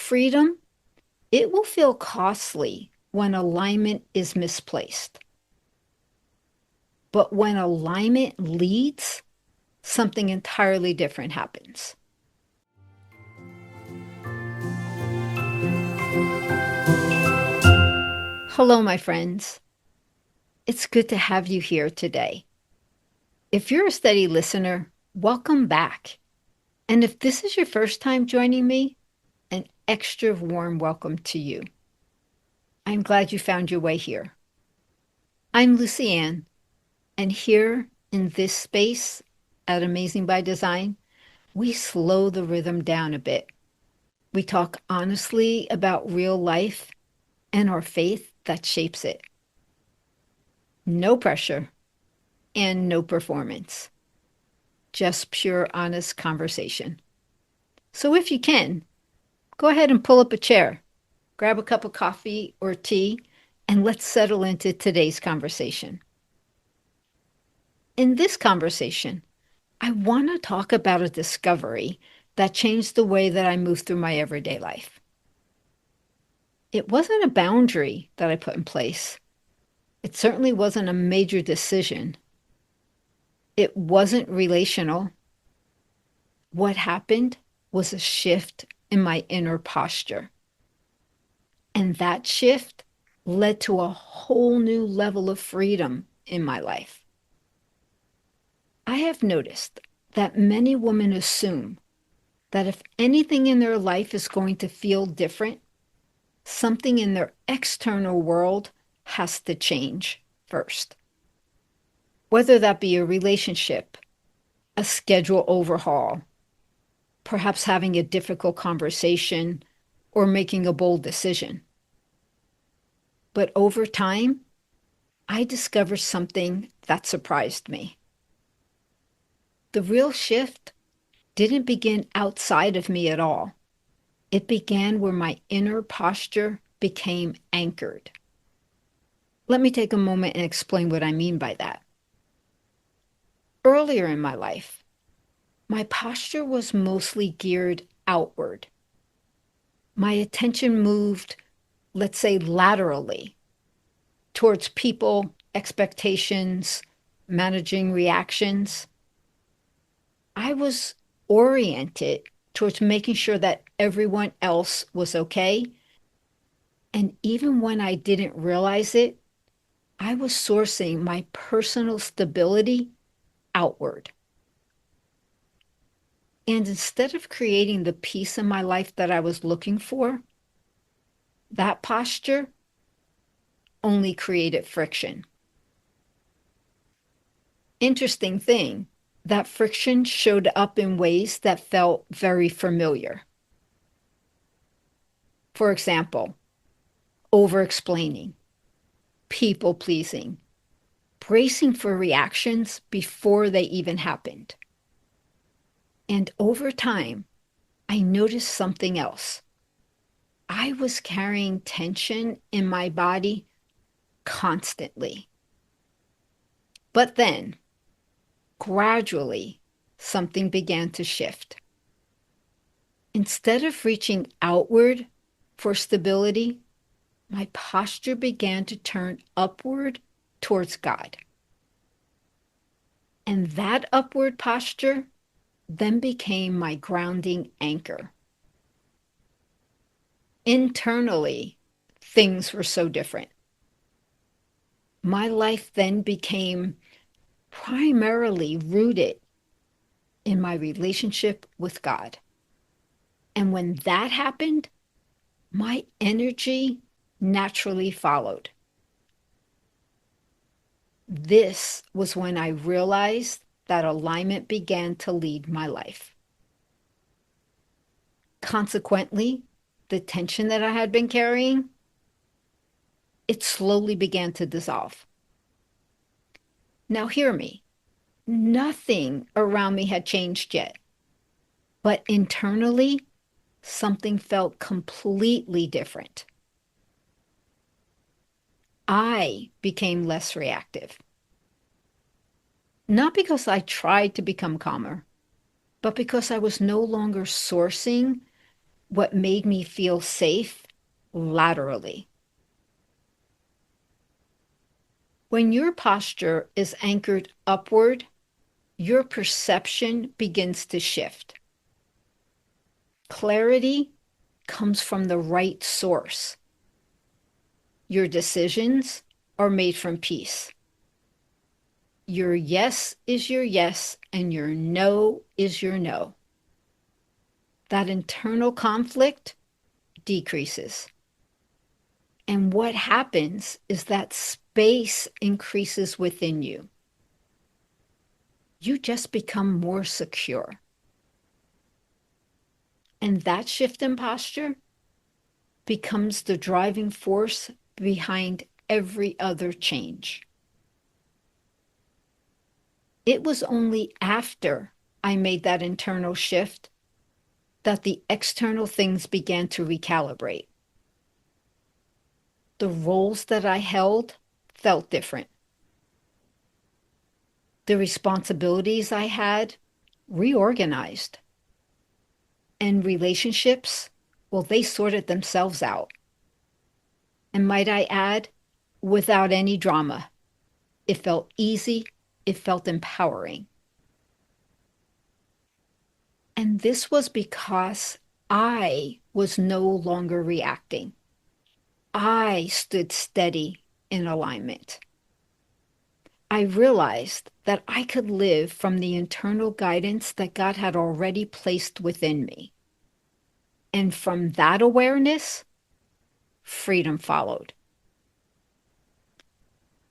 freedom, it will feel costly when alignment is misplaced. But when alignment leads, something entirely different happens. Hello, my friends. It's good to have you here today. If you're a steady listener, welcome back. And if this is your first time joining me, an extra warm welcome to you. I'm glad you found your way here. I'm Lucianne, and here in this space at Amazing by Design, we slow the rhythm down a bit. We talk honestly about real life and our faith that shapes it. No pressure and no performance, just pure, honest conversation. So if you can, go ahead and pull up a chair, grab a cup of coffee or tea, and let's settle into today's conversation. In this conversation, I want to talk about a discovery that changed the way that I move through my everyday life. It wasn't a boundary that I put in place. It certainly wasn't a major decision. It wasn't relational. What happened was a shift in my inner posture. And that shift led to a whole new level of freedom in my life. I have noticed that many women assume that if anything in their life is going to feel different, something in their external world has to change first. Whether that be a relationship, a schedule overhaul, perhaps having a difficult conversation, or making a bold decision. But over time, I discovered something that surprised me. The real shift didn't begin outside of me at all. It began where my inner posture became anchored. Let me take a moment and explain what I mean by that. Earlier in my life, my posture was mostly geared outward. My attention moved, let's say, laterally towards people, expectations, managing reactions. I was oriented towards making sure that everyone else was okay. And even when I didn't realize it, I was sourcing my personal stability outward. And instead of creating the peace in my life that I was looking for, that posture only created friction. Interesting thing, that friction showed up in ways that felt very familiar. For example, over-explaining, people-pleasing, bracing for reactions before they even happened. And over time, I noticed something else. I was carrying tension in my body constantly. But then, gradually, something began to shift. Instead of reaching outward for stability, my posture began to turn upward towards God. And that upward posture then became my grounding anchor. Internally, things were so different. My life then became primarily rooted in my relationship with God. And when that happened, my energy naturally followed. This was when I realized that alignment began to lead my life. Consequently, the tension that I had been carrying, it slowly began to dissolve. Now hear me. Nothing around me had changed yet, but internally, something felt completely different. I became less reactive. Not because I tried to become calmer, but because I was no longer sourcing what made me feel safe laterally. When your posture is anchored upward, your perception begins to shift. Clarity comes from the right source. Your decisions are made from peace. Your yes is your yes, and your no is your no. That internal conflict decreases. And what happens is that space increases within you. You just become more secure. And that shift in posture becomes the driving force behind every other change. It was only after I made that internal shift that the external things began to recalibrate. The roles that I held felt different. The responsibilities I had reorganized. And relationships, well, they sorted themselves out. And might I add, without any drama. It felt easy. It felt empowering. And this was because I was no longer reacting. I stood steady in alignment. I realized that I could live from the internal guidance that God had already placed within me. And from that awareness, freedom followed.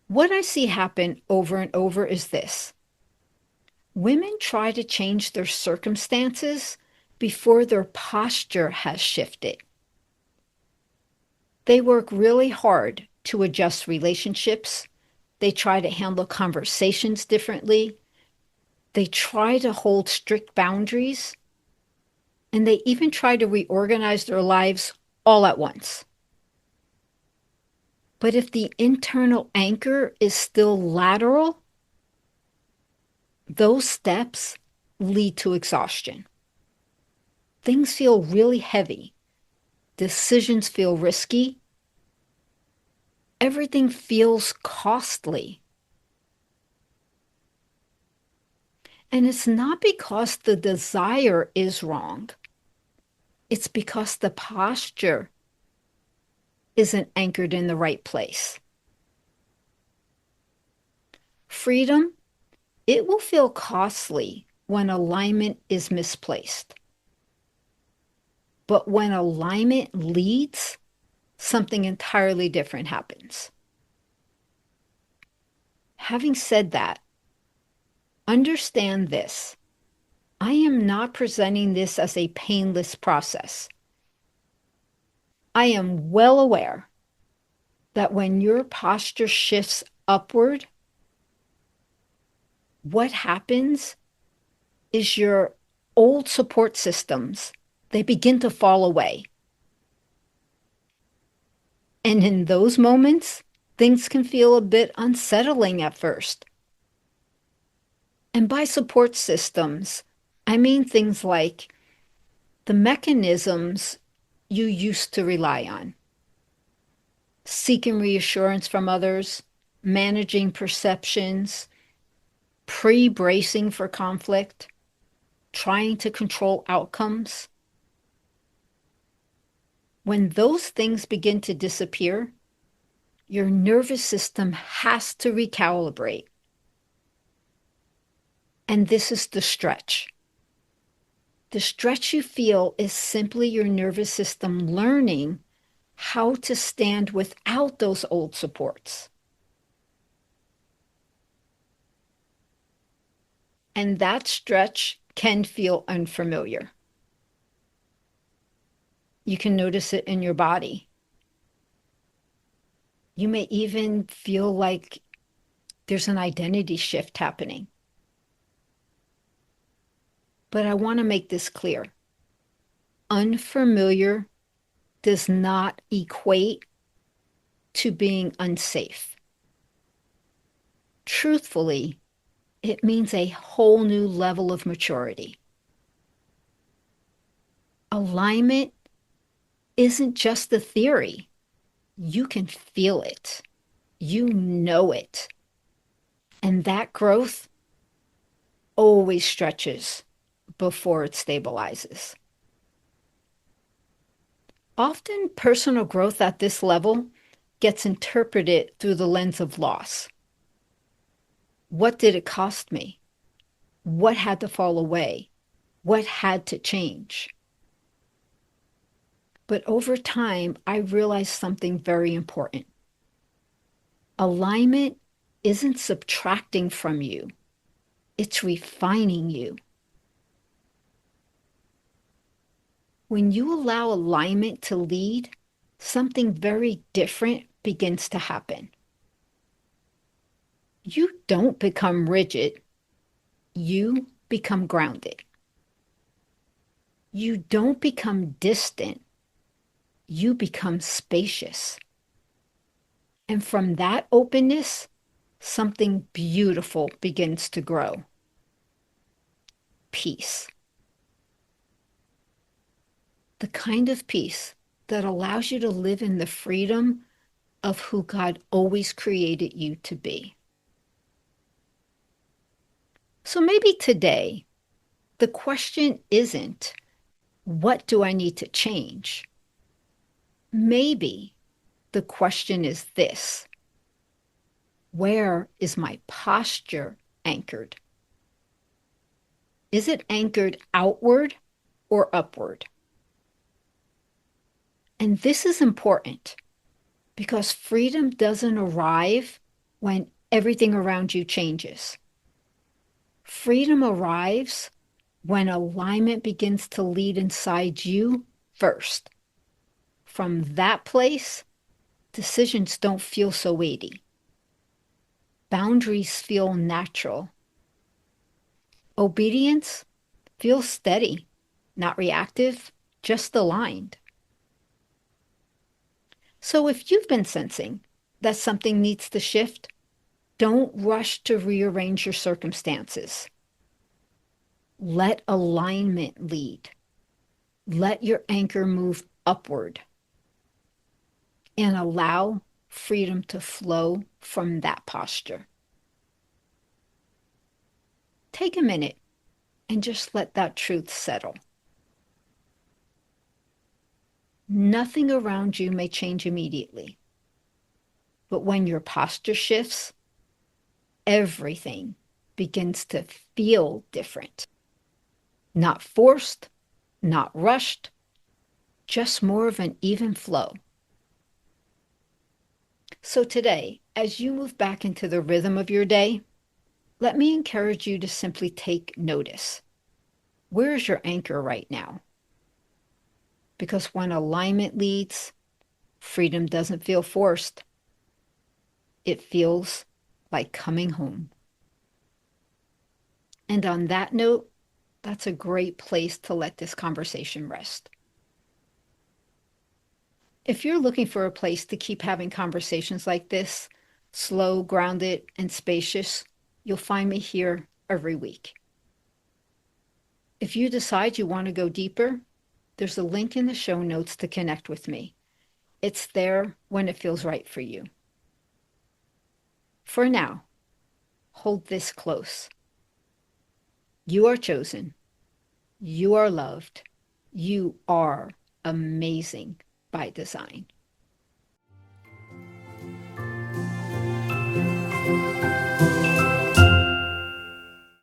What I see happen over and over is this. Women try to change their circumstances before their posture has shifted. They work really hard to adjust relationships. They try to handle conversations differently. They try to hold strict boundaries. And they even try to reorganize their lives all at once. But if the internal anchor is still lateral, those steps lead to exhaustion. Things feel really heavy. Decisions feel risky. Everything feels costly. And it's not because the desire is wrong. It's because the posture isn't anchored in the right place. Freedom, it will feel costly when alignment is misplaced. But when alignment leads, something entirely different happens. Having said that, understand this. I am not presenting this as a painless process. I am well aware that when your posture shifts upward, what happens is your old support systems, they begin to fall away. And in those moments, things can feel a bit unsettling at first. And by support systems, I mean things like the mechanisms you used to rely on. Seeking reassurance from others, managing perceptions, pre-bracing for conflict, trying to control outcomes. When those things begin to disappear, your nervous system has to recalibrate. And this is the stretch. The stretch you feel is simply your nervous system learning how to stand without those old supports. And that stretch can feel unfamiliar. You can notice it in your body. You may even feel like there's an identity shift happening. But I want to make this clear. Unfamiliar does not equate to being unsafe. Truthfully, it means a whole new level of maturity. Alignment isn't just a theory. You can feel it. You know it. And that growth always stretches before it stabilizes. Often, personal growth at this level gets interpreted through the lens of loss. What did it cost me? What had to fall away? What had to change? But over time, I realized something very important. Alignment isn't subtracting from you, it's refining you. When you allow alignment to lead, something very different begins to happen. You don't become rigid, you become grounded. You don't become distant, you become spacious. And from that openness, something beautiful begins to grow. Peace. The kind of peace that allows you to live in the freedom of who God always created you to be. So maybe today, the question isn't, what do I need to change? Maybe the question is this: where is my posture anchored? Is it anchored outward or upward? And this is important because freedom doesn't arrive when everything around you changes. Freedom arrives when alignment begins to lead inside you first. From that place, decisions don't feel so weighty. Boundaries feel natural. Obedience feels steady, not reactive, just aligned. So if you've been sensing that something needs to shift, don't rush to rearrange your circumstances. Let alignment lead. Let your anchor move upward and allow freedom to flow from that posture. Take a minute and just let that truth settle. Nothing around you may change immediately, but when your posture shifts, everything begins to feel different. Not forced, not rushed, just more of an even flow. So today, as you move back into the rhythm of your day, let me encourage you to simply take notice. Where is your anchor right now? Because when alignment leads, freedom doesn't feel forced. It feels like coming home. And on that note, that's a great place to let this conversation rest. If you're looking for a place to keep having conversations like this, slow, grounded, and spacious, you'll find me here every week. If you decide you want to go deeper, there's a link in the show notes to connect with me. It's there when it feels right for you. For now, hold this close. You are chosen. You are loved. You are amazing by design.